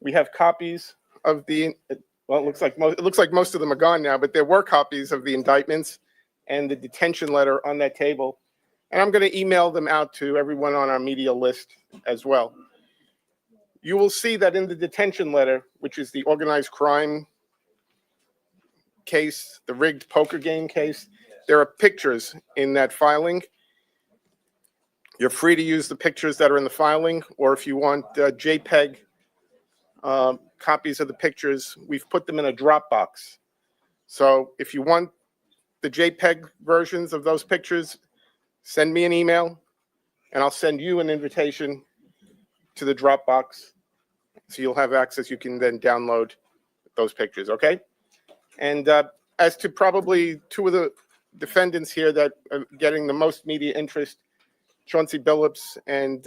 We have copies of the, well, it looks like most of them are gone now, but there were copies of the indictments and the detention letter on that table. And I'm going to email them out to everyone on our media list as well. You will see that in the detention letter, which is the organized crime case, the rigged poker game case, there are pictures in that filing. You're free to use the pictures that are in the filing, or if you want JPEG copies of the pictures, we've put them in a Dropbox. So if you want the JPEG versions of those pictures, send me an email, and I'll send you an invitation to the Dropbox, so you'll have access. You can then download those pictures, okay? And as to probably two of the defendants here that are getting the most media interest, Chauncey Billups and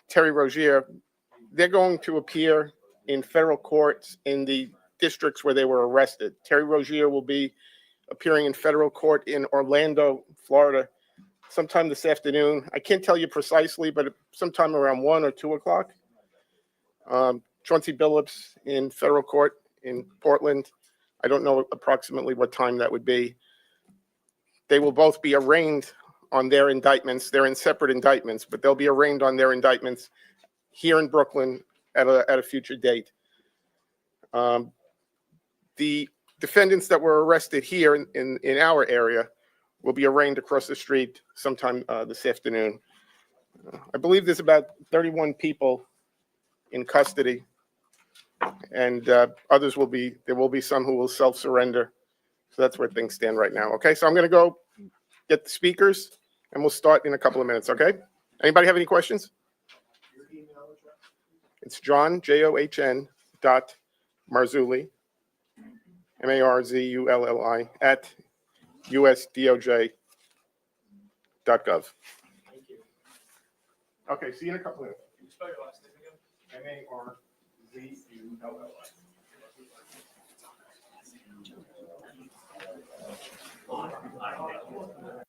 Terry Rozier, they're going to appear in federal courts in the districts where they were arrested. Terry Rozier will be appearing in federal court in Orlando, Florida, sometime this afternoon. I can't tell you precisely, but sometime around 1 or 2 o'clock. Chauncey Billups in federal court in Portland. I don't know approximately what time that would be. They will both be arraigned on their indictments. They're in separate indictments, but they'll be arraigned on their indictments here in Brooklyn at a future date. The defendants that were arrested here in our area will be arraigned across the street sometime this afternoon. I believe there's about 31 people in custody, and there will be some who will self-surrender. So that's where things stand right now. Okay, so I'm going to go get the speakers, and we'll start in a couple of minutes, okay? Anybody have any questions? It's John, John, Marzulli, Marzulli, at usdoj.gov. Okay, see you in a couple of minutes. Can you spell your last name again? Marzulli.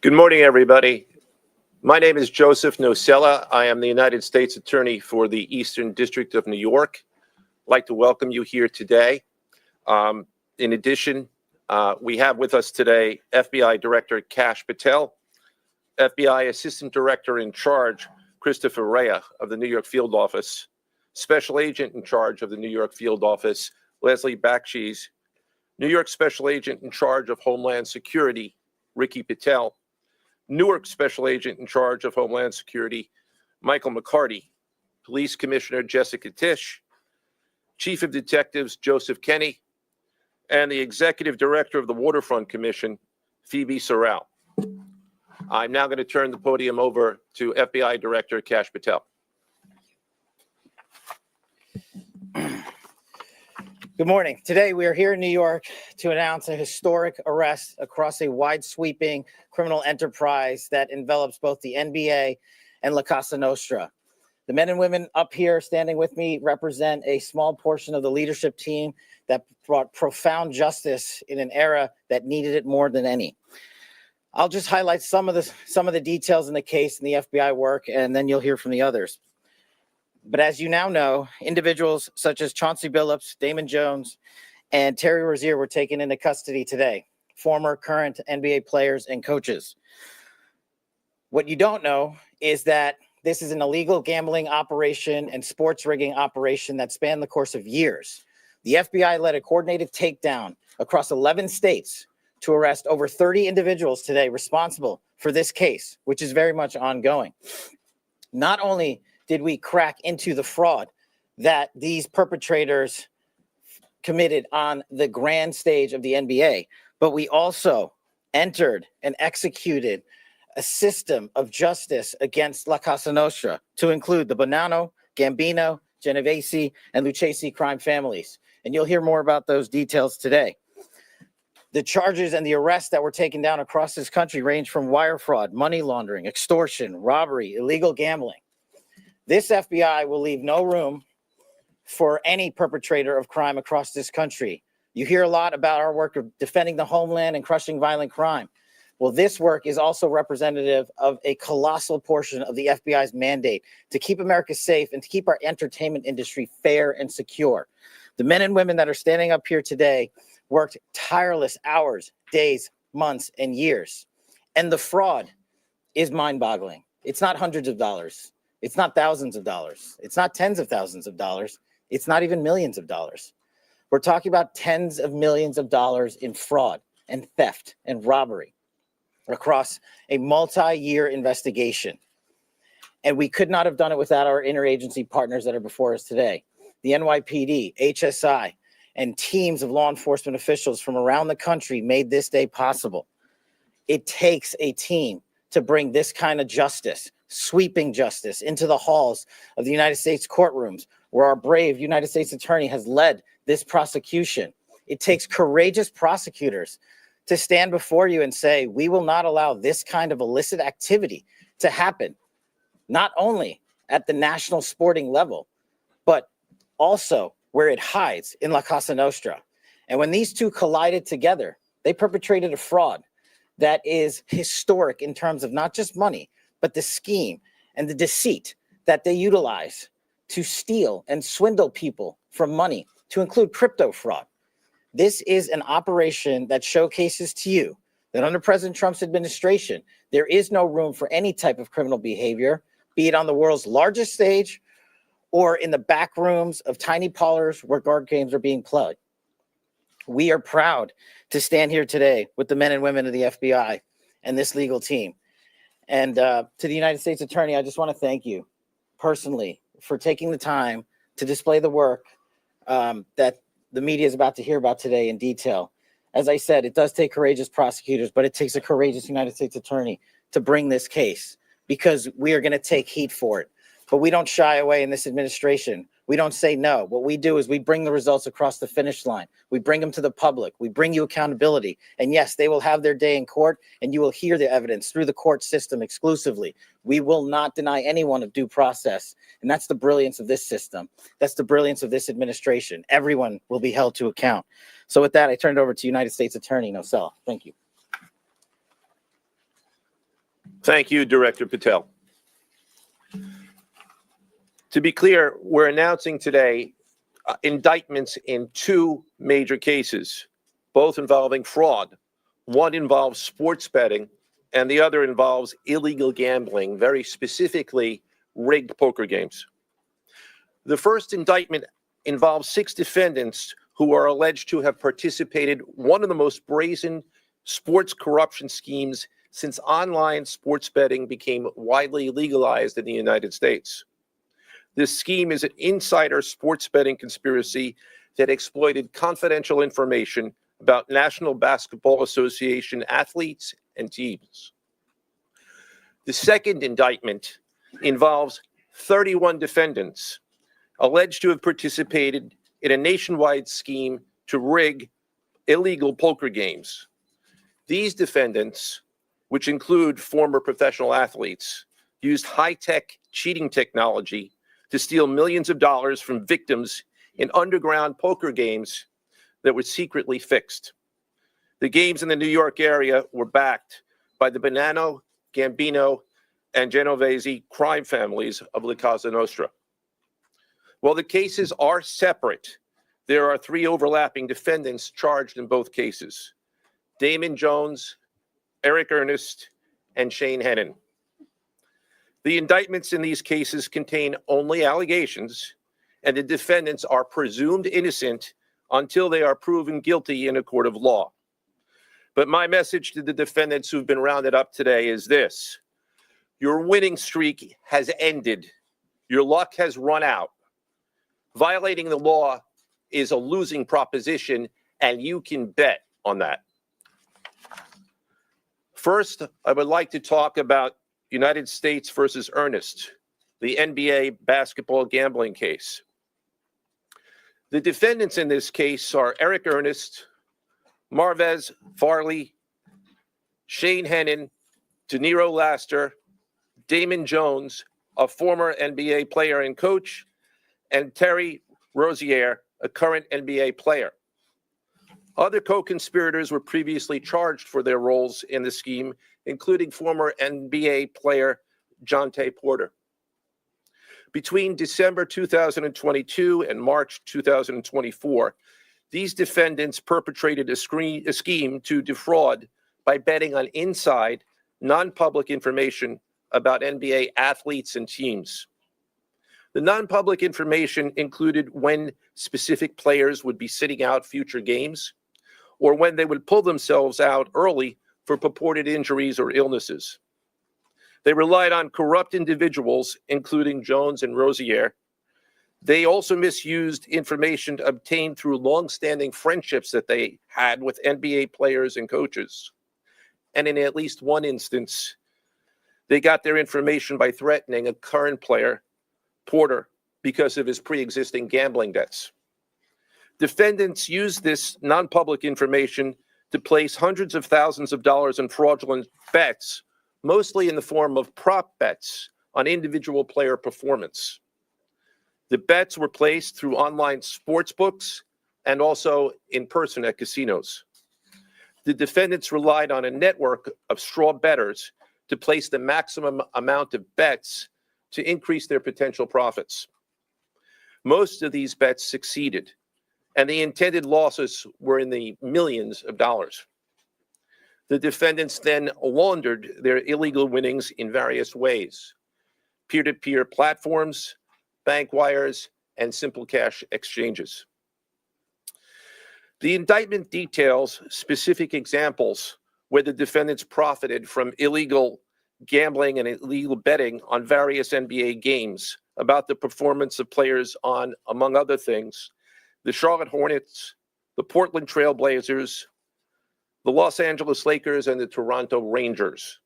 Good morning, everybody. My name is Joseph Nocella. I am the United States Attorney for the Eastern District of New York. I'd like to welcome you here today. In addition, we have with us today FBI Director Kash Patel, FBI Assistant Director in Charge Christopher Rea of the New York Field Office, Special Agent in Charge of the New York Field Office Leslie Bakshi's, New York Special Agent in Charge of Homeland Security Ricky Patel, Newark Special Agent in Charge of Homeland Security Michael McCarty, Police Commissioner Jessica Tisch, Chief of Detectives Joseph Kenny, and the Executive Director of the Waterfront Commission, Phoebe Sorrell. I'm now going to turn the podium over to FBI Director Kash Patel. Good morning. Today we are here in New York to announce a historic arrest across a wide-sweeping criminal enterprise that envelops both the NBA and La Cosa Nostra. The men and women up here standing with me represent a small portion of the leadership team that brought profound justice in an era that needed it more than any. I'll just highlight some of the details in the case and the FBI work, and then you'll hear from the others. But as you now know, individuals such as Chauncey Billups, Damon Jones, and Terry Rozier were taken into custody today, former, current NBA players and coaches. What you don't know is that this is an illegal gambling operation and sports rigging operation that spanned the course of years. The FBI led a coordinated takedown across 11 states to arrest over 30 individuals today responsible for this case, which is very much ongoing. Not only did we crack into the fraud that these perpetrators committed on the grand stage of the NBA, but we also entered and executed a system of justice against La Cosa Nostra to include the Bonanno, Gambino, Genovese, and Lucchese crime families. And you'll hear more about those details today. The charges and the arrests that were taken down across this country range from wire fraud, money laundering, extortion, robbery, illegal gambling. This FBI will leave no room for any perpetrator of crime across this country. You hear a lot about our work of defending the homeland and crushing violent crime. Well, this work is also representative of a colossal portion of the FBI's mandate to keep America safe and to keep our entertainment industry fair and secure. The men and women that are standing up here today worked tireless hours, days, months, and years. And the fraud is mind-boggling. It's not hundreds of dollars. It's not thousands of dollars. It's not tens of thousands of dollars. It's not even millions of dollars. We're talking about tens of millions of dollars in fraud and theft and robbery across a multi-year investigation. And we could not have done it without our interagency partners that are before us today. The NYPD, HSI, and teams of law enforcement officials from around the country made this day possible. It takes a team to bring this kind of justice, sweeping justice, into the halls of the United States courtrooms, where our brave United States attorney has led this prosecution. It takes courageous prosecutors to stand before you and say, we will not allow this kind of illicit activity to happen, not only at the national sporting level, but also where it hides in La Cosa Nostra. And when these two collided together, they perpetrated a fraud that is historic in terms of not just money, but the scheme and the deceit that they utilize to steal and swindle people from money, to include crypto fraud. This is an operation that showcases to you that under President Trump's administration, there is no room for any type of criminal behavior, be it on the world's largest stage or in the back rooms of tiny parlors where card games are being played. We are proud to stand here today with the men and women of the FBI and this legal team. And to the United States Attorney, I just want to thank you personally for taking the time to display the work that the media is about to hear about today in detail. As I said, it does take courageous prosecutors, but it takes a courageous United States Attorney to bring this case, because we are going to take heat for it. But we don't shy away in this administration. We don't say no. What we do is we bring the results across the finish line. We bring them to the public. We bring you accountability. And yes, they will have their day in court, and you will hear the evidence through the court system exclusively. We will not deny anyone of due process. And that's the brilliance of this system. That's the brilliance of this administration. Everyone will be held to account. So with that, I turn it over to United States Attorney Nocella. Thank you. Thank you, Director Patel. To be clear, we're announcing today indictments in two major cases, both involving fraud. One involves sports betting, and the other involves illegal gambling, very specifically rigged poker games. The first indictment involves 6 defendants who are alleged to have participated in one of the most brazen sports corruption schemes since online sports betting became widely legalized in the United States. This scheme is an insider sports betting conspiracy that exploited confidential information about National Basketball Association athletes and teams. The second indictment involves 31 defendants alleged to have participated in a nationwide scheme to rig illegal poker games. These defendants, which include former professional athletes, used high-tech cheating technology to steal millions of dollars from victims in underground poker games that were secretly fixed. The games in the New York area were backed by the Bonanno, Gambino, and Genovese crime families of La Cosa Nostra. While the cases are separate, there are 3 overlapping defendants charged in both cases: Damon Jones, Eric Ernest, and Shane Hennon. The indictments in these cases contain only allegations, and the defendants are presumed innocent until they are proven guilty in a court of law. But my message to the defendants who've been rounded up today is this: your winning streak has ended. Your luck has run out. Violating the law is a losing proposition, and you can bet on that. First, I would like to talk about United States versus Ernest, the NBA basketball gambling case. The defendants in this case are Eric Ernest, Marvez Farley, Shane Hennon, De Niro Laster, Damon Jones, a former NBA player and coach, and Terry Rozier, a current NBA player. Other co-conspirators were previously charged for their roles in the scheme, including former NBA player Jonte Porter. Between December 2022 and March 2024, these defendants perpetrated a scheme to defraud by betting on inside, non-public information about NBA athletes and teams. The non-public information included when specific players would be sitting out future games, or when they would pull themselves out early for purported injuries or illnesses. They relied on corrupt individuals, including Jones and Rozier. They also misused information obtained through long-standing friendships that they had with NBA players and coaches. And in at least one instance, they got their information by threatening a current player, Porter, because of his pre-existing gambling debts. Defendants used this non-public information to place hundreds of thousands of dollars in fraudulent bets, mostly in the form of prop bets on individual player performance. The bets were placed through online sports books and also in person at casinos. The defendants relied on a network of straw bettors to place the maximum amount of bets to increase their potential profits. Most of these bets succeeded, and the intended losses were in the millions of dollars. The defendants then laundered their illegal winnings in various ways: peer-to-peer platforms, bank wires, and simple cash exchanges. The indictment details specific examples where the defendants profited from illegal gambling and illegal betting on various NBA games about the performance of players on, among other things, the Charlotte Hornets, the Portland Trail Blazers, the Los Angeles Lakers, and the Toronto Rangers.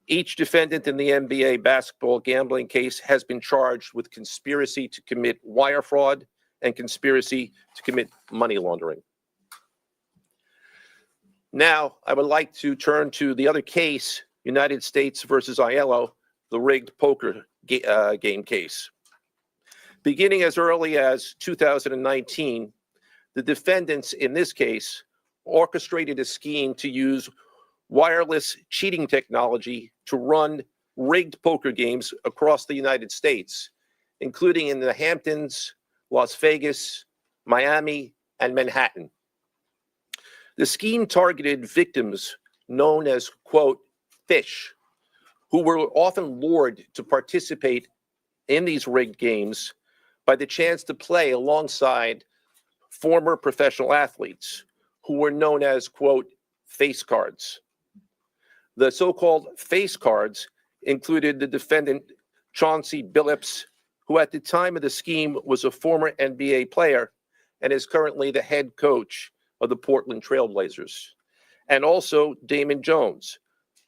Each defendant in the NBA basketball gambling case has been charged with conspiracy to commit wire fraud and conspiracy to commit money laundering. Now, I would like to turn to the other case, United States versus Aiello, the rigged poker game case. Beginning as early as 2019, the defendants in this case orchestrated a scheme to use wireless cheating technology to run rigged poker games across the United States, including in the Hamptons, Las Vegas, Miami, and Manhattan. The scheme targeted victims known as, quote, fish, who were often lured to participate in these rigged games by the chance to play alongside former professional athletes who were known as, quote, face cards. The so-called face cards included the defendant, Chauncey Billups, who at the time of the scheme was a former NBA player and is currently the head coach of the Portland Trail Blazers, and also Damon Jones,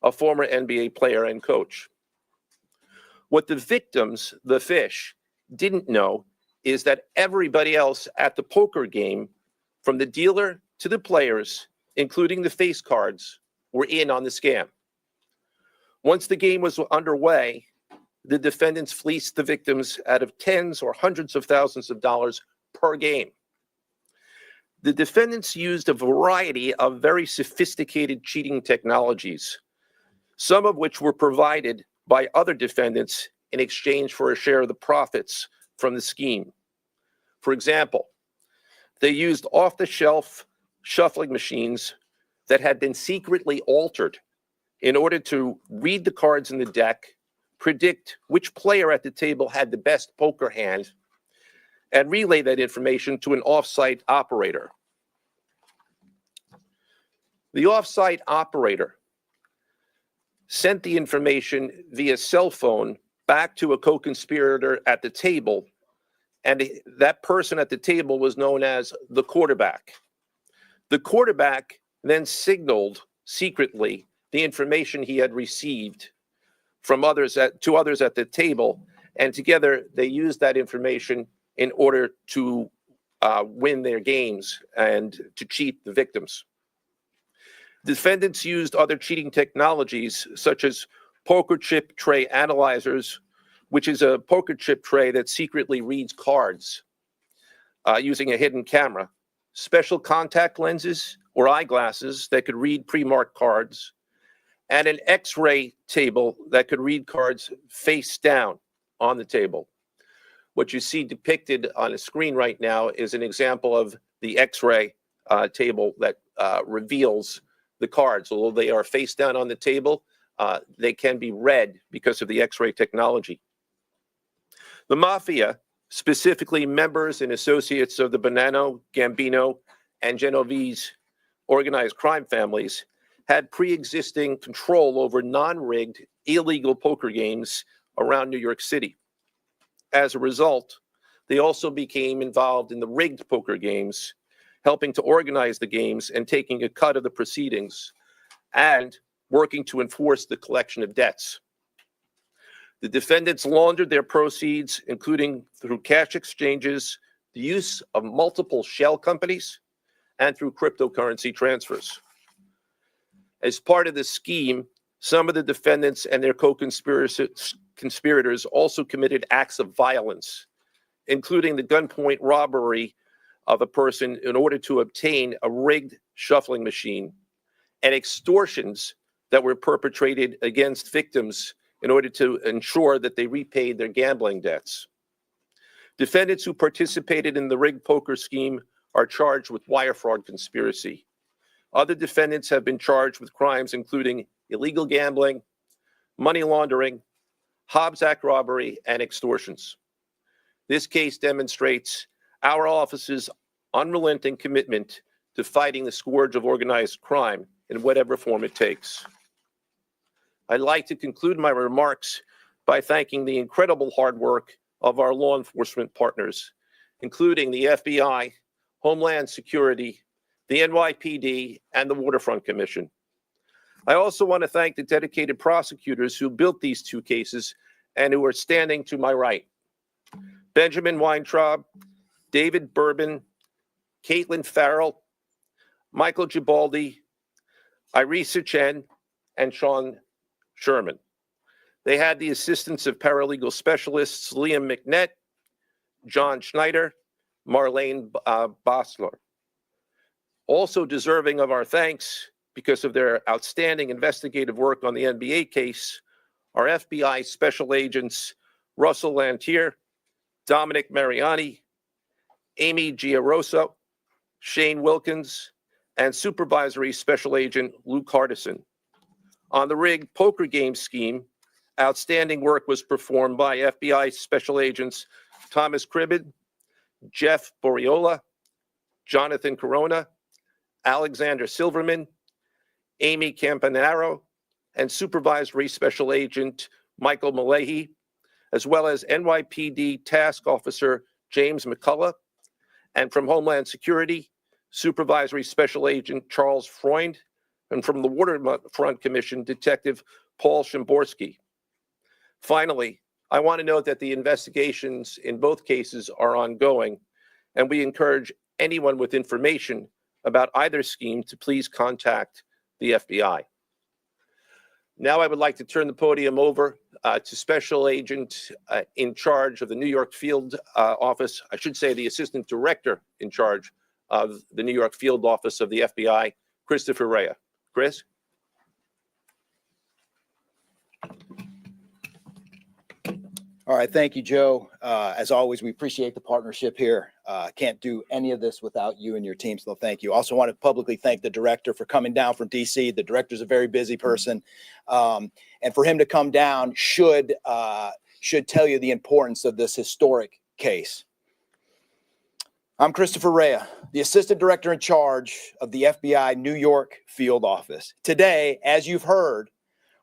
a former NBA player and coach. What the victims, the fish, didn't know is that everybody else at the poker game, from the dealer to the players, including the face cards, were in on the scam. Once the game was underway, the defendants fleeced the victims out of tens or hundreds of thousands of dollars per game. The defendants used a variety of very sophisticated cheating technologies, some of which were provided by other defendants in exchange for a share of the profits from the scheme. For example, they used off-the-shelf shuffling machines that had been secretly altered in order to read the cards in the deck, predict which player at the table had the best poker hand, and relay that information to an off-site operator. The off-site operator sent the information via cell phone back to a co-conspirator at the table, and that person at the table was known as the quarterback. The quarterback then signaled secretly the information he had received from others to others at the table, and together they used that information in order to win their games and to cheat the victims. Defendants used other cheating technologies such as poker chip tray analyzers, which is a poker chip tray that secretly reads cards using a hidden camera, special contact lenses or eyeglasses that could read pre-marked cards, and an X-ray table that could read cards face down on the table. What you see depicted on a screen right now is an example of the X-ray table that reveals the cards. Although they are face down on the table, they can be read because of the X-ray technology. The mafia, specifically members and associates of the Bonanno, Gambino, and Genovese organized crime families, had pre-existing control over non-rigged, illegal poker games around New York City. As a result, they also became involved in the rigged poker games, helping to organize the games and taking a cut of the proceedings, and working to enforce the collection of debts. The defendants laundered their proceeds, including through cash exchanges, the use of multiple shell companies, and through cryptocurrency transfers. As part of the scheme, some of the defendants and their co-conspirators also committed acts of violence, including the gunpoint robbery of a person in order to obtain a rigged shuffling machine, and extortions that were perpetrated against victims in order to ensure that they repaid their gambling debts. Defendants who participated in the rigged poker scheme are charged with wire fraud conspiracy. Other defendants have been charged with crimes including illegal gambling, money laundering, Hobbs Act robbery, and extortions. This case demonstrates our office's unrelenting commitment to fighting the scourge of organized crime in whatever form it takes. I'd like to conclude my remarks by thanking the incredible hard work of our law enforcement partners, including the FBI, Homeland Security, the NYPD, and the Waterfront Commission. I also want to thank the dedicated prosecutors who built these two cases and who are standing to my right. Benjamin Weintraub, David Bourbon, Caitlin Farrell, Michael Gibaldi, Irisa Chen, and Sean Sherman. They had the assistance of paralegal specialists Liam McNett, John Schneider, Marlene Bosler. Also deserving of our thanks because of their outstanding investigative work on the NBA case are FBI Special Agents Russell Lantier, Dominic Mariani, Amy Giaroso, Shane Wilkins, and Supervisory Special Agent Luke Hardison. On the rigged poker game scheme, outstanding work was performed by FBI Special Agents Thomas Cribbin, Jeff Boriola, Jonathan Corona, Alexander Silverman, Amy Campanaro, and Supervisory Special Agent Michael Malahi, as well as NYPD Task Officer James McCullough, and from Homeland Security, Supervisory Special Agent Charles Freund, and from the Waterfront Commission, Detective Paul Shimborski. Finally, I want to note that the investigations in both cases are ongoing, and we encourage anyone with information about either scheme to please contact the FBI. Now I would like to turn the podium over to Special Agent in charge of the New York Field Office, I should say the Assistant Director in charge of the New York Field Office of the FBI, Christopher Rea. Chris? All right, thank you, Joe. As always, we appreciate the partnership here. Can't do any of this without you and your team, so thank you. Also want to publicly thank the director for coming down from DC. The director's a very busy person, and for him to come down should tell you the importance of this historic case. I'm Christopher Rea, the Assistant Director in charge of the FBI New York Field Office. Today, as you've heard,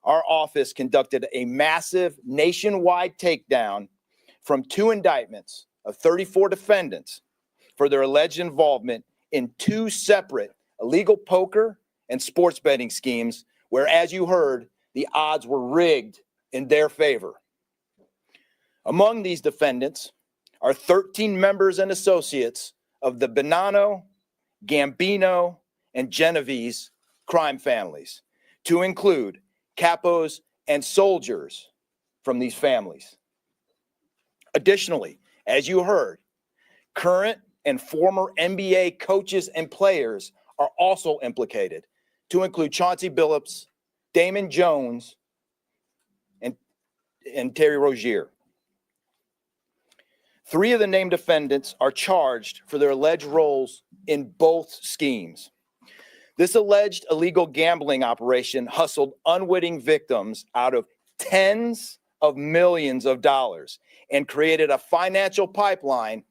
our office conducted a massive nationwide takedown from 2 indictments of 34 defendants for their alleged involvement in 2 separate illegal poker and sports betting schemes where, as you heard, the odds were rigged in their favor. Among these defendants are 13 members and associates of the Bonanno, Gambino, and Genovese crime families, to include capos and soldiers from these families. Additionally, as you heard, current and former NBA coaches and players are also implicated, to include Chauncey Billups, Damon Jones, and Terry Rozier. 3 of the named defendants are charged for their alleged roles in both schemes. This alleged illegal gambling operation hustled unwitting victims out of tens of millions of dollars and created a financial pipeline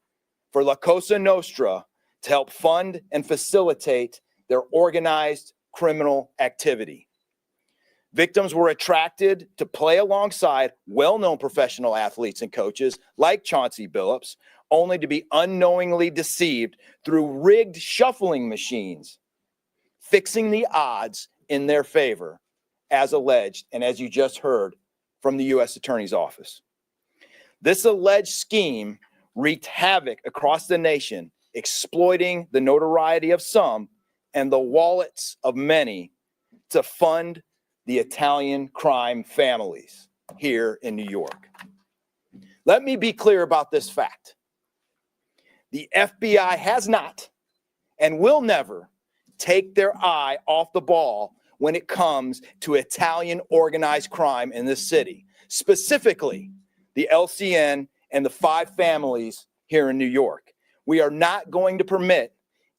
for La Cosa Nostra to help fund and facilitate their organized criminal activity. Victims were attracted to play alongside well-known professional athletes and coaches like Chauncey Billups, only to be unknowingly deceived through rigged shuffling machines, fixing the odds in their favor, as alleged, and as you just heard from the U.S. Attorney's Office. This alleged scheme wreaked havoc across the nation, exploiting the notoriety of some and the wallets of many to fund the Italian crime families here in New York. Let me be clear about this fact. The FBI has not and will never take their eye off the ball when it comes to Italian organized crime in this city, specifically the LCN and the 5 families here in New York. We are not going to permit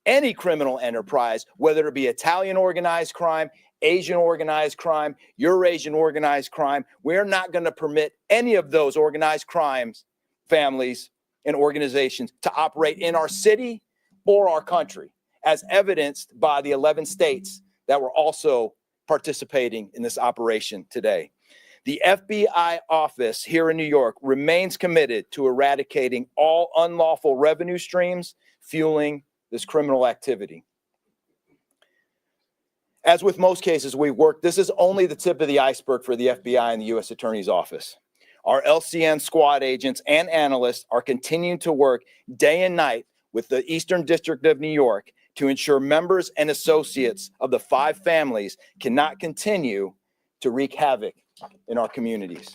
any criminal enterprise, whether it be Italian organized crime, Asian organized crime, Eurasian organized crime. We're not going to permit any of those organized crimes, families, and organizations to operate in our city or our country, as evidenced by the 11 states that were also participating in this operation today. The FBI office here in New York remains committed to eradicating all unlawful revenue streams fueling this criminal activity. As with most cases we've worked, this is only the tip of the iceberg for the FBI and the U.S. Attorney's Office. Our LCN squad agents and analysts are continuing to work day and night with the Eastern District of New York to ensure members and associates of the 5 families cannot continue to wreak havoc in our communities.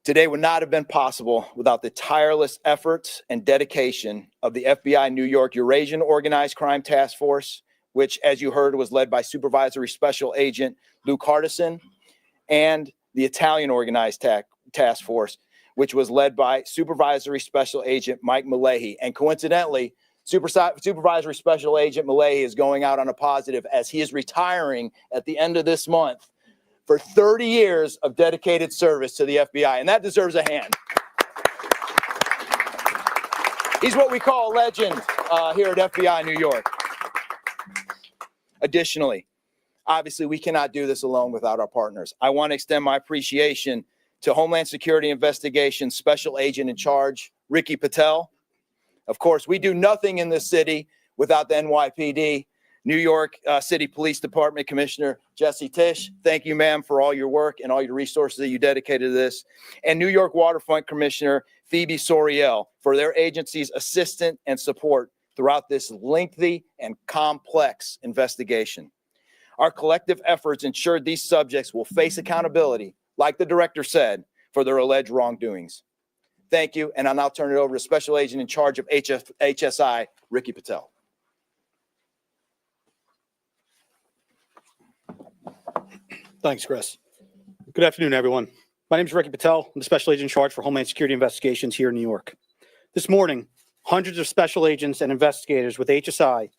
Today would not have been possible without the tireless efforts and dedication of the FBI New York Eurasian Organized Crime Task Force, which, as you heard, was led by Supervisory Special Agent Luke Hardison, and the Italian Organized Task Force, which was led by Supervisory Special Agent Mike Malahi. And coincidentally, Supervisory Special Agent Malahi is going out on a positive as he is retiring at the end of this month for 30 years of dedicated service to the FBI, and that deserves a hand. He's what we call a legend here at FBI New York. Additionally, obviously, we cannot do this alone without our partners. I want to extend my appreciation to Homeland Security Investigations Special Agent in Charge, Ricky Patel. Of course, we do nothing in this city without the NYPD. New York City Police Department Commissioner Jesse Tisch, thank you, ma'am, for all your work and all your resources that you dedicated to this. And New York Waterfront Commissioner Phoebe Soriel for their agency's assistance and support throughout this lengthy and complex investigation. Our collective efforts ensured these subjects will face accountability, like the director said, for their alleged wrongdoings. Thank you, and I'll now turn it over to Special Agent in Charge of HSI, Ricky Patel. Thanks, Chris. Good afternoon, everyone. My name is Ricky Patel. I'm the Special Agent in Charge for Homeland Security Investigations here in New York. This morning, hundreds of special agents and investigators with HSI,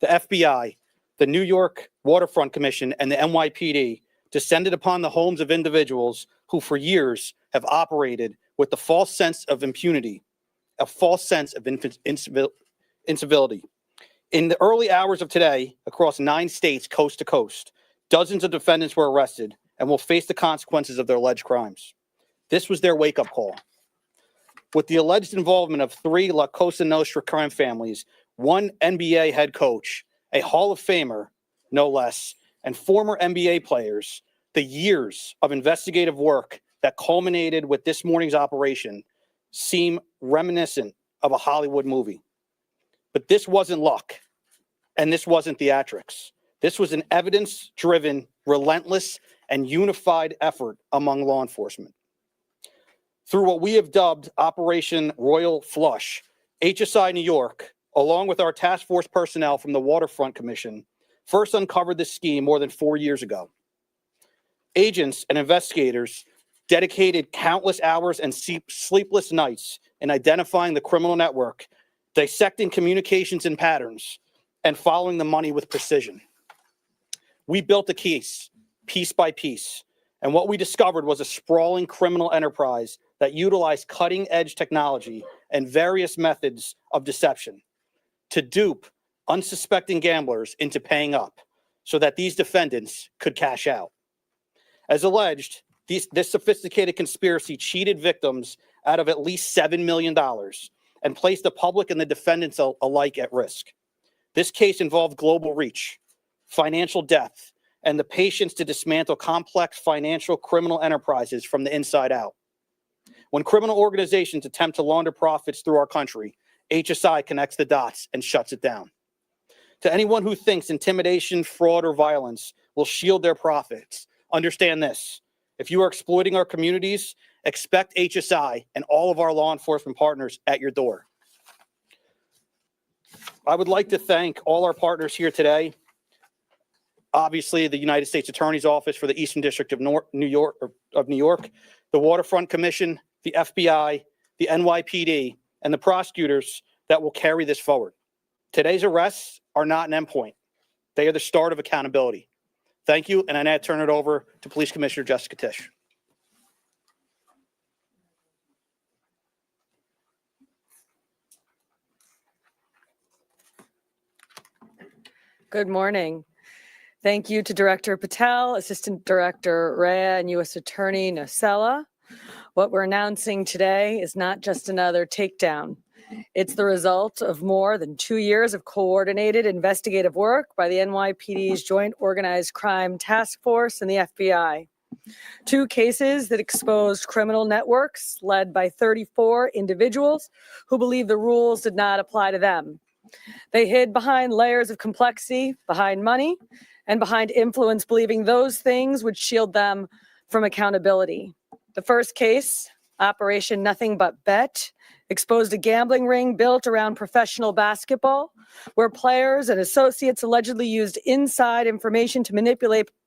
the FBI, the New York Waterfront Commission, and the NYPD descended upon the homes of individuals who for years have operated with the false sense of impunity, a false sense of incivility. In the early hours of today, across 9 states, coast to coast, dozens of defendants were arrested and will face the consequences of their alleged crimes. This was their wake-up call. With the alleged involvement of 3 La Cosa Nostra crime families, 1 NBA head coach, a Hall of Famer, no less, and former NBA players, the years of investigative work that culminated with this morning's operation seem reminiscent of a Hollywood movie. But this wasn't luck, and this wasn't theatrics. This was an evidence-driven, relentless, and unified effort among law enforcement. Through what we have dubbed Operation Royal Flush, HSI New York, along with our task force personnel from the Waterfront Commission, first uncovered this scheme more than 4 years ago. Agents and investigators dedicated countless hours and sleepless nights in identifying the criminal network, dissecting communications and patterns, and following the money with precision. We built a case, piece by piece, and what we discovered was a sprawling criminal enterprise that utilized cutting-edge technology and various methods of deception to dupe unsuspecting gamblers into paying up so that these defendants could cash out. As alleged, this sophisticated conspiracy cheated victims out of at least $7 million and placed the public and the defendants alike at risk. This case involved global reach, financial depth, and the patience to dismantle complex financial criminal enterprises from the inside out. When criminal organizations attempt to launder profits through our country, HSI connects the dots and shuts it down. To anyone who thinks intimidation, fraud, or violence will shield their profits, understand this. If you are exploiting our communities, expect HSI and all of our law enforcement partners at your door. I would like to thank all our partners here today. Obviously, the United States Attorney's Office for the Eastern District of New York, the Waterfront Commission, the FBI, the NYPD, and the prosecutors that will carry this forward. Today's arrests are not an endpoint. They are the start of accountability. Thank you, and I now turn it over to Police Commissioner Jessica Tisch. Good morning. Thank you to Director Patel, Assistant Director Rea, and U.S. Attorney Nocella. What we're announcing today is not just another takedown. It's the result of more than 2 years of coordinated investigative work by the NYPD's Joint Organized Crime Task Force and the FBI. 2 cases that exposed criminal networks led by 34 individuals who believed the rules did not apply to them. They hid behind layers of complexity, behind money, and behind influence, believing those things would shield them from accountability. The first case, Operation Nothing But Bet exposed a gambling ring built around professional basketball, where players and associates allegedly used inside information to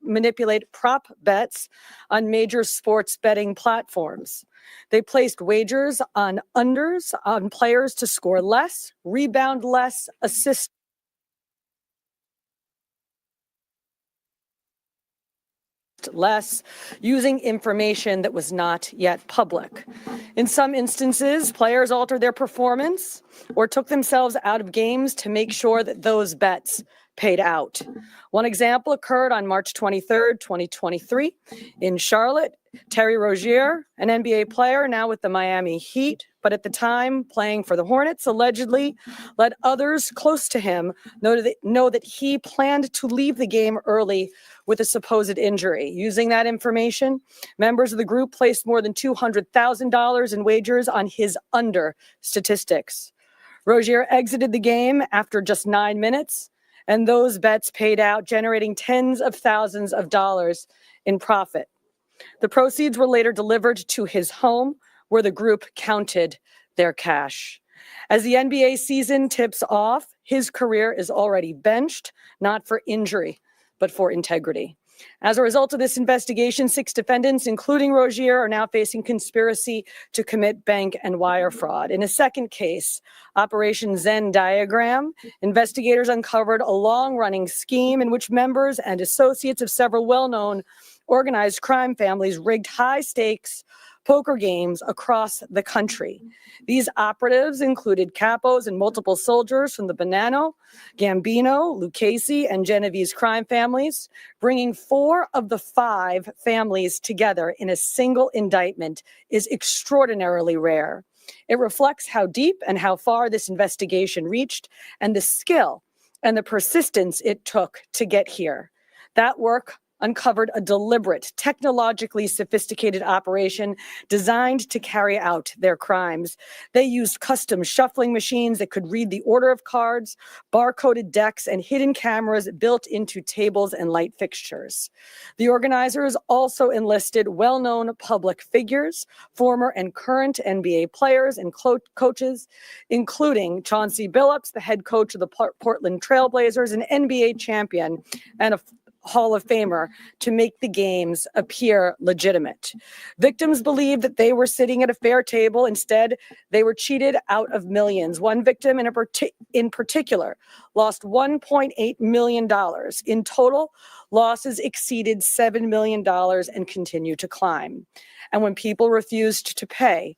manipulate prop bets on major sports betting platforms. They placed wagers on unders on players to score less, rebound less, assist less, using information that was not yet public. In some instances, players altered their performance or took themselves out of games to make sure that those bets paid out. One example occurred on March 23rd, 2023 in Charlotte. Terry Rozier, an NBA player now with the Miami Heat, but at the time playing for the Hornets, allegedly let others close to him know that he planned to leave the game early with a supposed injury. Using that information, members of the group placed more than $200,000 in wagers on his under statistics. Rozier exited the game after just 9 minutes, and those bets paid out, generating tens of thousands of dollars in profit. The proceeds were later delivered to his home, where the group counted their cash. As the NBA season tips off, his career is already benched, not for injury, but for integrity. As a result of this investigation, 6 defendants, including Rozier, are now facing conspiracy to commit bank and wire fraud. In a second case, Operation Zen Diagram, investigators uncovered a long-running scheme in which members and associates of several well-known organized crime families rigged high-stakes poker games across the country. These operatives included capos and multiple soldiers from the Bonanno, Gambino, Lucchese, and Genovese crime families, bringing 4 of the 5 families together in a single indictment is extraordinarily rare. It reflects how deep and how far this investigation reached and the skill and the persistence it took to get here. That work uncovered a deliberate, technologically sophisticated operation designed to carry out their crimes. They used custom shuffling machines that could read the order of cards, barcoded decks, and hidden cameras built into tables and light fixtures. The organizers also enlisted well-known public figures, former and current NBA players and coaches, including Chauncey Billups, the head coach of the Portland Trailblazers, an NBA champion, and a Hall of Famer, to make the games appear legitimate. Victims believed that they were sitting at a fair table. Instead, they were cheated out of millions. One victim in particular lost $1.8 million. In total, losses exceeded $7 million and continue to climb. And when people refused to pay,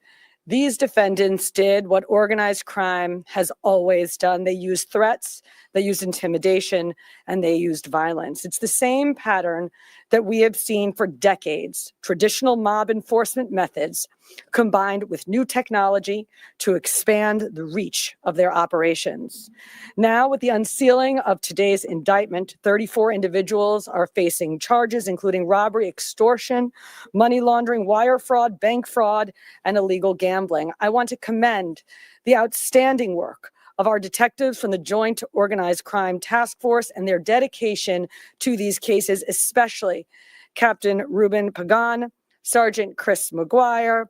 these defendants did what organized crime has always done. They used threats, they used intimidation, and they used violence. It's the same pattern that we have seen for decades: traditional mob enforcement methods combined with new technology to expand the reach of their operations. Now, with the unsealing of today's indictment, 34 individuals are facing charges, including robbery, extortion, money laundering, wire fraud, bank fraud, and illegal gambling. I want to commend the outstanding work of our detectives from the Joint Organized Crime Task Force and their dedication to these cases, especially Captain Ruben Pagan, Sergeant Chris McGuire,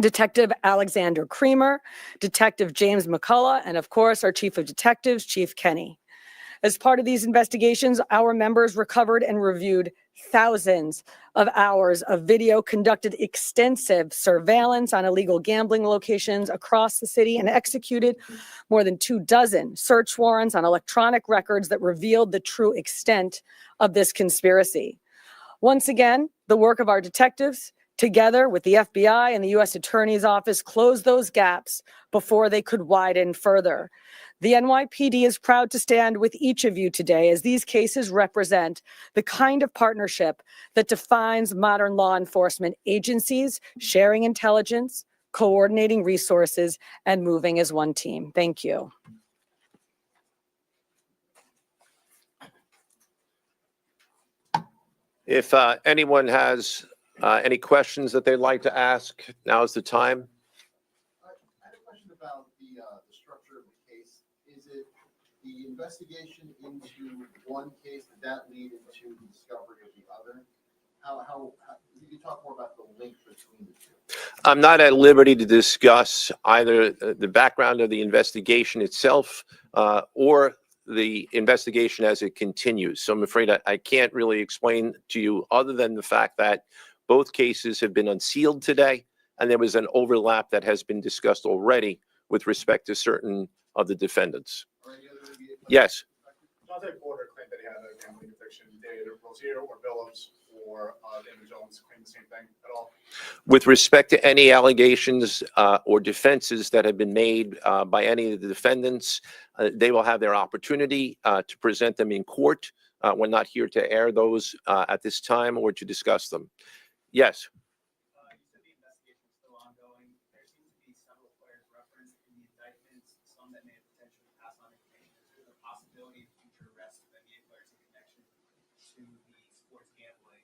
Detective Alexander Creamer, Detective James McCullough, and of course, our Chief of Detectives, Chief Kenny. As part of these investigations, our members recovered and reviewed thousands of hours of video, conducted extensive surveillance on illegal gambling locations across the city, and executed more than 24 search warrants on electronic records that revealed the true extent of this conspiracy. Once again, the work of our detectives, together with the FBI and the U.S. Attorney's Office, closed those gaps before they could widen further. The NYPD is proud to stand with each of you today, as these cases represent the kind of partnership that defines modern law enforcement agencies, sharing intelligence, coordinating resources, and moving as one team. Thank you. If anyone has any questions that they'd like to ask, now's the time. I had a question about the structure of the case. Is it the investigation into one case, did that lead into the discovery of the other? you talk more about the link between the two? I'm not at liberty to discuss either the background of the investigation itself or the investigation as it continues. So I'm afraid I can't really explain to you other than the fact that both cases have been unsealed today, and there was an overlap that has been discussed already with respect to certain of the defendants. Yes. Dante Porter claimed that he had a gambling addiction. Did Rozier or Billups or David Jones claim the same thing at all? With respect to any allegations or defenses that have been made by any of the defendants, they will have their opportunity to present them in court. We're not here to air those at this time or to discuss them. Yes. You said the investigation is still ongoing. There seems to be several players referenced in the indictments, some that may have potentially passed on information. Is there a possibility of future arrests of NBA players in connection to the sports gambling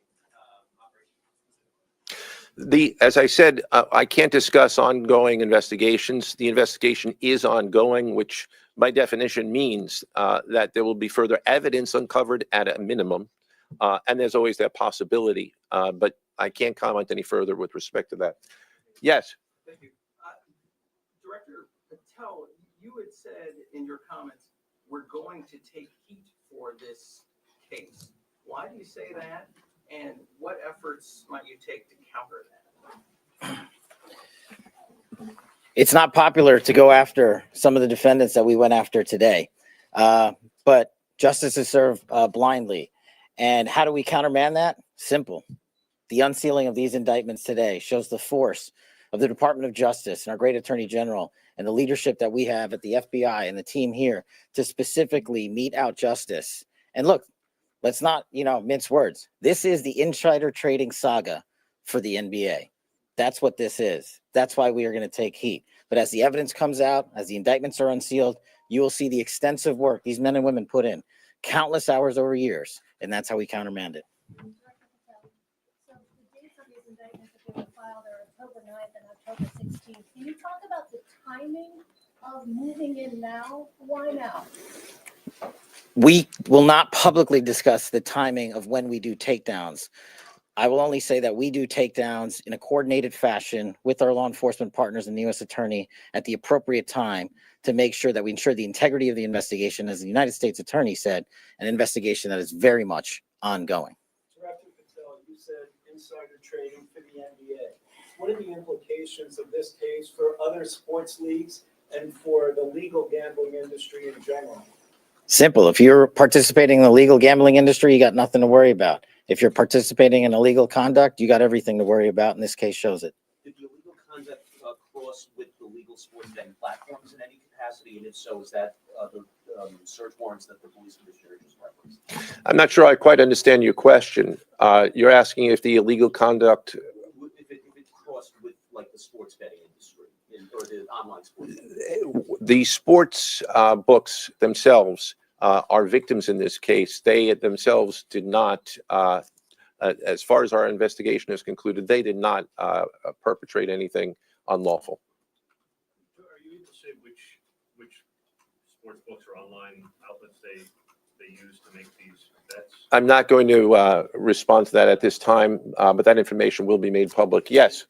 operation specifically? As I said, I can't discuss ongoing investigations. The investigation is ongoing, which by definition means that there will be further evidence uncovered at a minimum. And there's always that possibility, but I can't comment any further with respect to that. Yes. Thank you. Director Patel, you had said in your comments, we're going to take heat for this case. Why do you say that? And what efforts might you take to counter that? It's not popular to go after some of the defendants that we went after today, but justice is served blindly. And how do we countermand that? Simple. The unsealing of these indictments today shows the force of the Department of Justice and our great Attorney General and the leadership that we have at the FBI and the team here to specifically mete out justice. And look, let's not, mince words. This is the insider trading saga for the NBA. That's what this is. That's why we are going to take heat. But as the evidence comes out, as the indictments are unsealed, you will see the extensive work these men and women put in, countless hours over years, and that's how we countermand it. So the dates of these indictments that they were filed are October 9th and October 16th. Can you talk about the timing of moving in now? Why now? We will not publicly discuss the timing of when we do takedowns. I will only say that we do takedowns in a coordinated fashion with our law enforcement partners and the U.S. Attorney at the appropriate time to make sure that we ensure the integrity of the investigation, as the United States Attorney said, an investigation that is very much ongoing. Director Patel, you said insider trading for the NBA. What are the implications of this case for other sports leagues and for the legal gambling industry in general? Simple. If you're participating in the legal gambling industry, you got nothing to worry about. If you're participating in illegal conduct, you got everything to worry about, and this case shows it. Did the illegal conduct cross with the legal sports betting platforms in any capacity? And if so, is that the search warrants that the police commissioner just referenced? I'm not sure I quite understand your question. You're asking if the illegal conduct... If it crossed with like the sports betting industry or the online sports. The sports books themselves are victims in this case. They themselves did not, as far as our investigation has concluded, they did not perpetrate anything unlawful. Are you able to say which sports books or online outlets they use to make these bets? I'm not going to respond to that at this time, but that information will be made public. Yes.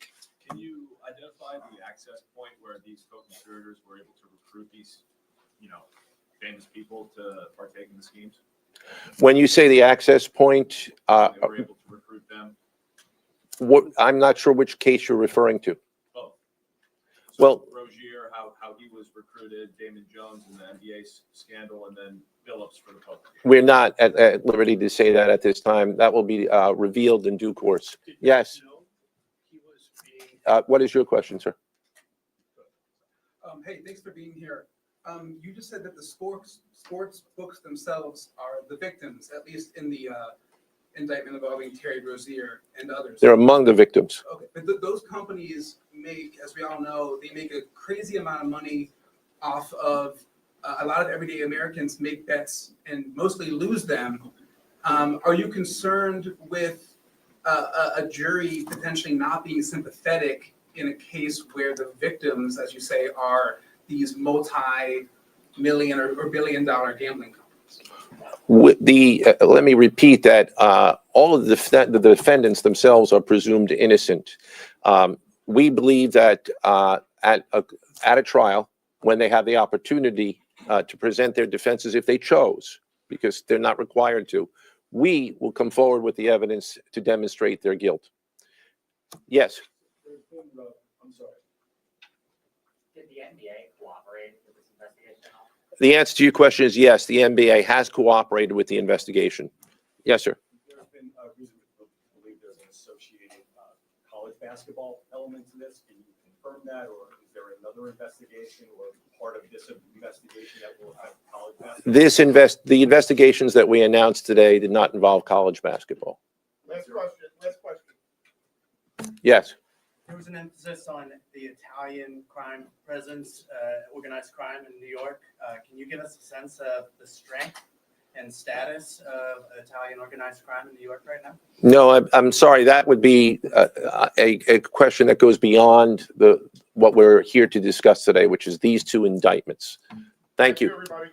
Can you identify the access point where these co-conspirators were able to recruit these, famous people to partake in the schemes? When you say the access point, They were able to recruit them. I'm not sure which case you're referring to. Oh. So Well, Rozier, how he was recruited, Damon Jones in the NBA scandal, and then Billups for the poker. we're not at liberty to say that at this time. That will be revealed in due course. Yes. What is your question, sir? Hey, thanks for being here. You just said that the sports books themselves are the victims, at least in the indictment involving Terry Rozier and others. They're among the victims. Okay, but those companies make, as we all know, they make a crazy amount of money off of a lot of everyday Americans make bets and mostly lose them. Are you concerned with a jury potentially not being sympathetic in a case where the victims, as you say, are these multi-million or billion-dollar gambling companies? Let me repeat that all of the defendants themselves are presumed innocent. We believe that at a trial, when they have the opportunity to present their defenses if they chose, because they're not required to, we will come forward with the evidence to demonstrate their guilt. Yes. I'm sorry. Did the NBA cooperate with this investigation? The answer to your question is yes, the NBA has cooperated with the investigation. Yes, sir. There's been a reason to believe there's an associated college basketball element to this. Can you confirm that, or is there another investigation or part of this investigation that will have college basketball? The investigations that we announced today did not involve college basketball. Last question, last question. Yes. There was an emphasis on the Italian crime presence, organized crime in New York. Can you give us a sense of the strength and status of Italian organized crime in New York right now? No, I'm sorry. That would be a question that goes beyond what we're here to discuss today, which is these two indictments. Thank you. Everybody.